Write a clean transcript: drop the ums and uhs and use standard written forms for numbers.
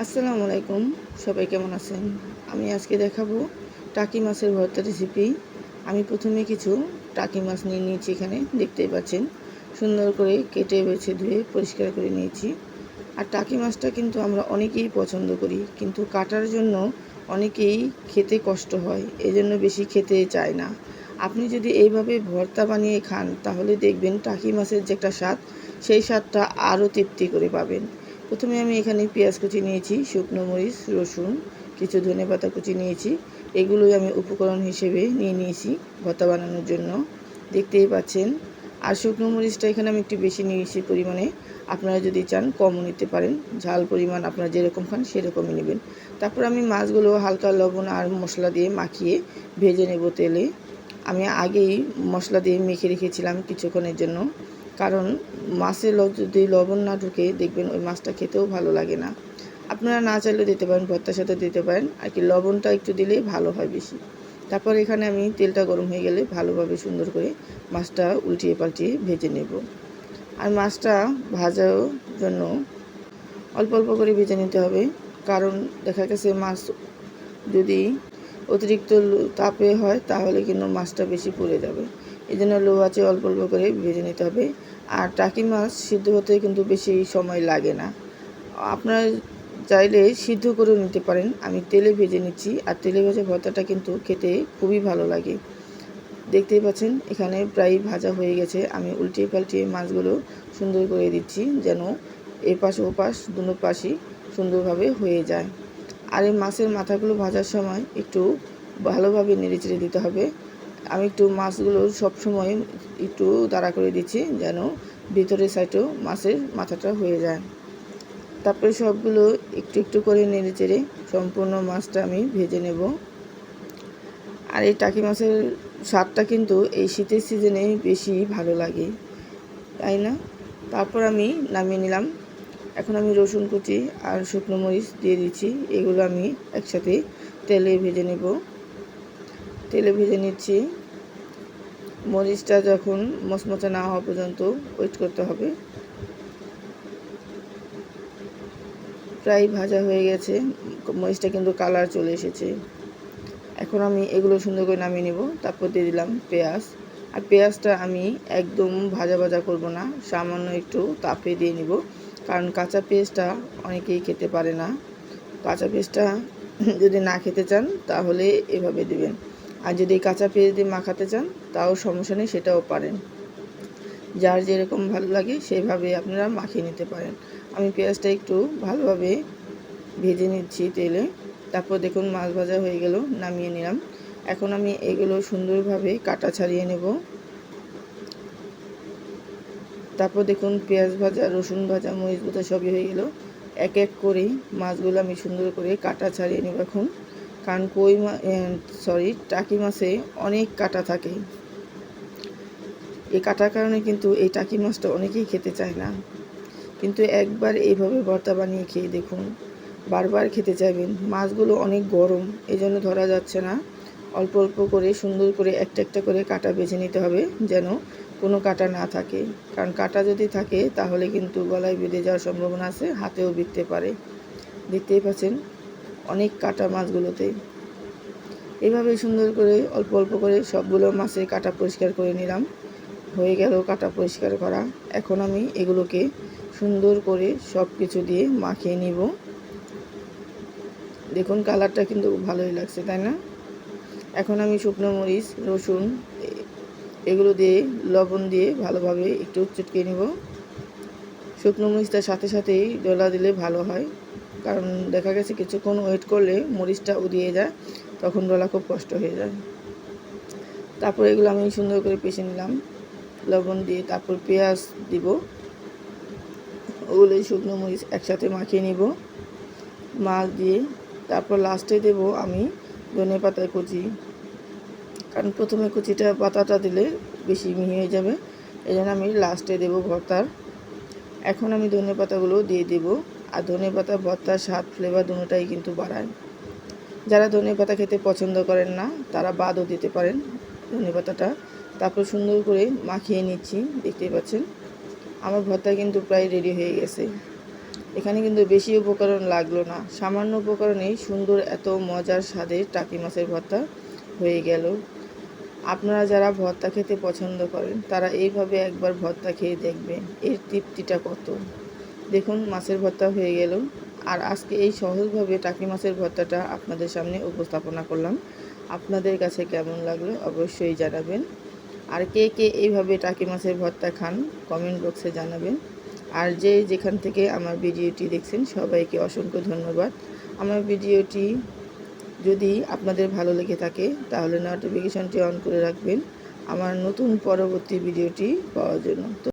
আসসালামু আলাইকুম। সবাই কেমন আছেন? আমি আজকে দেখাবো টাকি মাছের ভর্তা রেসিপি। আমি প্রথমে কিছু টাকি মাছ নিয়ে নিয়েছি, এখানে দেখতেই পাচ্ছেন। সুন্দর করে কেটে বেছে ধুয়ে পরিষ্কার করে নিয়েছি। আর টাকি মাছটা কিন্তু আমরা অনেকেই পছন্দ করি, কিন্তু কাটার জন্য অনেকেই খেতে কষ্ট হয়, এজন্য বেশি খেতে চায় না। আপনি যদি এইভাবে ভর্তা বানিয়ে খান তাহলে দেখবেন টাকি মাছের যে একটা স্বাদ, সেই স্বাদটা আরও তৃপ্তি করে পাবেন। প্রথমে আমি এখানে পেঁয়াজ কুচি নিয়েছি, শুকনো মরিচ, রসুন, কিছু ধনেপাতা কুচি নিয়েছি। এগুলোই আমি উপকরণ হিসেবে নিয়ে নিয়েছি ভর্তা বানানোর জন্য, দেখতেই পাচ্ছেন। আর শুকনো মরিচটা এখানে আমি একটু বেশি নিয়েছি পরিমাণে। আপনারা যদি চান কমও নিতে পারেন, ঝাল পরিমাণ আপনারা যেরকম খান সেরকমই নেবেন। তারপর আমি মাছগুলো হালকা লবণ আর মশলা দিয়ে মাখিয়ে ভেজে নেব তেলে। আমি আগেই মশলা দিয়ে মেখে রেখেছিলাম কিছুক্ষণের জন্য, কারণ মাছে যদি লবণ না ঢুকে দেখবেন ওই মাছটা খেতেও ভালো লাগে না। আপনারা না চাইলেও দিতে পারেন, ভর্তার সাথে দিতে পারেন, আর কি লবণটা একটু দিলেই ভালো হয় বেশি। তারপর এখানে আমি তেলটা গরম হয়ে গেলে ভালোভাবে সুন্দর করে মাছটা উল্টিয়ে পাল্টিয়ে ভেজে নেব। আর মাছটা ভাজার জন্য অল্প অল্প করে ভেজে নিতে হবে, কারণ দেখা গেছে মাছ যদি অতিরিক্ত তাপে হয় তাহলে কিন্তু মাছটা বেশি পুড়ে যাবে। এই জন্য লো আঁচে অল্প অল্প করে ভেজে নিতে হবে। আর টাকি মাছ সিদ্ধ হতে কিন্তু বেশি সময় লাগে না, আপনারা চাইলে সিদ্ধ করেও নিতে পারেন। আমি তেলে ভেজে নিচ্ছি, আর তেলে ভেজে ভর্তাটা কিন্তু খেতে খুবই ভালো লাগে। দেখতেই পাচ্ছেন এখানে প্রায় ভাজা হয়ে গেছে। আমি উল্টিয়ে পাল্টিয়ে মাছগুলো সুন্দর করে দিচ্ছি, যেন এপাশ ওপাশ দুনো পাশই সুন্দরভাবে হয়ে যায়। আর এই মাছের মাথাগুলো ভাজার সময় একটু ভালোভাবে নেড়েচেড়ে দিতে হবে। আমি একটু মাছগুলো সবসময় একটু দাঁড়া করে দিচ্ছি, যেন ভিতরের সাইডেও মাছের মাথাটা হয়ে যায়। তারপরে সবগুলো একটু একটু করে নেড়েচেড়ে সম্পূর্ণ মাছটা আমি ভেজে নেব। আর এই টাকি মাছের স্বাদটা কিন্তু এই শীতের সিজনে বেশি ভালো লাগে, তাই না? তারপর আমি নামিয়ে নিলাম। এখন আমি রসুন কুচি আর শুকনো মরিচ দিয়ে দিচ্ছি, এগুলো আমি একসাথে তেলে ভেজে নেব। তেলে ভেজে নিচ্ছি। মরিচটা যখন মচমচে না হওয়া পর্যন্ত ওয়েট করতে হবে। প্রায় ভাজা হয়ে গেছে, মরিচটা কিন্তু কালার চলে এসেছে। এখন আমি এগুলো সুন্দর করে নামিয়ে নেব। তারপর দিয়ে দিলাম পেঁয়াজ। আর পেঁয়াজটা আমি একদম ভাজা ভাজা করব না, সামান্য একটু তাপে দিয়ে নিব, কারণ কাঁচা পেঁয়াজটা অনেকেই খেতে পারে না। কাঁচা পেঁয়াজটা যদি না খেতে চান তাহলে এভাবে দিবেন, আর যদি কাঁচা পেঁয়াজ দিয়ে মাখাতে চান তাও সমস্যা নেই, সেটাও পারেন। যার যেরকম ভালো লাগে সেভাবে আপনারা মাখিয়ে নিতে পারেন। আমি পেঁয়াজটা একটু ভালোভাবে ভেজে নিচ্ছি তেলে। তারপর দেখুন মাছ ভাজা হয়ে গেল, নামিয়ে নিলাম। এখন আমি এগুলো সুন্দরভাবে কাটা ছাড়িয়ে নেব। তারপর দেখুন পেঁয়াজ ভাজা, রসুন ভাজা, মরিচ ভাজা সবই হয়ে গেল। এক এক করে মাছগুলো আমি সুন্দর করে কাটা ছাড়িয়ে নেব এখন, কারণ টাকি মাছে অনেক কাটা থাকে। এই কাটার কারণে কিন্তু এই টাকি মাছটা অনেকেই খেতে চায় না, কিন্তু একবার এইভাবে ভর্তা বানিয়ে খেয়ে দেখুন, বারবার খেতে চাইবেন। মাছগুলো অনেক গরম, এই জন্য ধরা যাচ্ছে না। অল্প অল্প করে সুন্দর করে একটা একটা করে কাটা বেছে নিতে হবে, যেন কোনো কাটা না থাকে, কারণ কাটা যদি থাকে তাহলে কিন্তু গলায় বেঁধে যাওয়ার সম্ভাবনা আছে, হাতেও বিঁধতে পারে। দেখতেই পাচ্ছেন অনেক কাটা মাছগুলোতে। এভাবে সুন্দর করে অল্প অল্প করে সবগুলো মাছের কাটা পরিষ্কার করে নিলাম। হয়ে গেল কাটা পরিষ্কার করা। এখন আমি এগুলোকে সুন্দর করে সব কিছু দিয়ে মাখিয়ে নিব। দেখুন কালারটা কিন্তু ভালোই লাগছে, তাই না? এখন আমি শুকনো মরিচ, রসুন এগুলো দিয়ে লবণ দিয়ে ভালোভাবে একটু চটকে নিব। শুকনো মরিচটার সাথে সাথেই ডলা দিলে ভালো হয়, কারণ দেখা গেছে কিছুক্ষণ ওয়েট করলে মরিচটা উদিয়ে যায়, তখন ডলা খুব কষ্ট হয়ে যায়। তারপর এগুলো আমি সুন্দর করে পিষে নিলাম লবণ দিয়ে। তারপর পেঁয়াজ দিব, ওগুলো শুকনো মরিচ একসাথে মাখিয়ে নিব মাছ দিয়ে। তারপর লাস্টে দেব আমি ধনেপাতা কুচি, কারণ প্রথমে পাতাটা দিলে বেশি মিহি হয়ে যাবে, এই জন্য আমি লাস্টে দেব ভর্তার। এখন আমি ধনেপাতাগুলো দিয়ে দেব। আর ধনেপাতা ভর্তার স্বাদ, ফ্লেভার দুটোটাই কিন্তু বাড়ায়। যারা ধনেপাতা খেতে পছন্দ করেন না তারা বাদও দিতে পারেন ধনেপাতাটা। তারপর সুন্দর করে মাখিয়ে নিচ্ছি। দেখতেই পাচ্ছেন আমার ভর্তা কিন্তু প্রায় রেডি হয়ে গেছে। এখানে কিন্তু বেশি উপকরণ লাগলো না, সামান্য উপকরণেই সুন্দর এত মজার স্বাদের টাকি মাছের ভর্তা হয়ে গেল। আপনারা যারা ভর্তা খেতে পছন্দ করেন তারা এইভাবে একবার ভর্তা খেয়ে দেখবেন এর তৃপ্তিটা কত। দেখুন মাছের ভর্তা হয়ে গেল। আর আজকে এই সহজভাবে টাকি মাছের ভর্তাটা আপনাদের সামনে উপস্থাপনা করলাম। আপনাদের কাছে কেমন লাগলো অবশ্যই জানাবেন। আর কে কে এইভাবে টাকি মাছের ভর্তা খান কমেন্ট বক্সে জানাবেন। আর যে যেখান থেকে আমার ভিডিওটি দেখছেন সবাইকে অসংখ্য ধন্যবাদ। আমার ভিডিওটি যদি আপনাদের ভালো লেগে থাকে তাহলে নোটিফিকেশনটি অন করে রাখবেন আমার নতুন পরবর্তী ভিডিওটি পাওয়ার জন্য।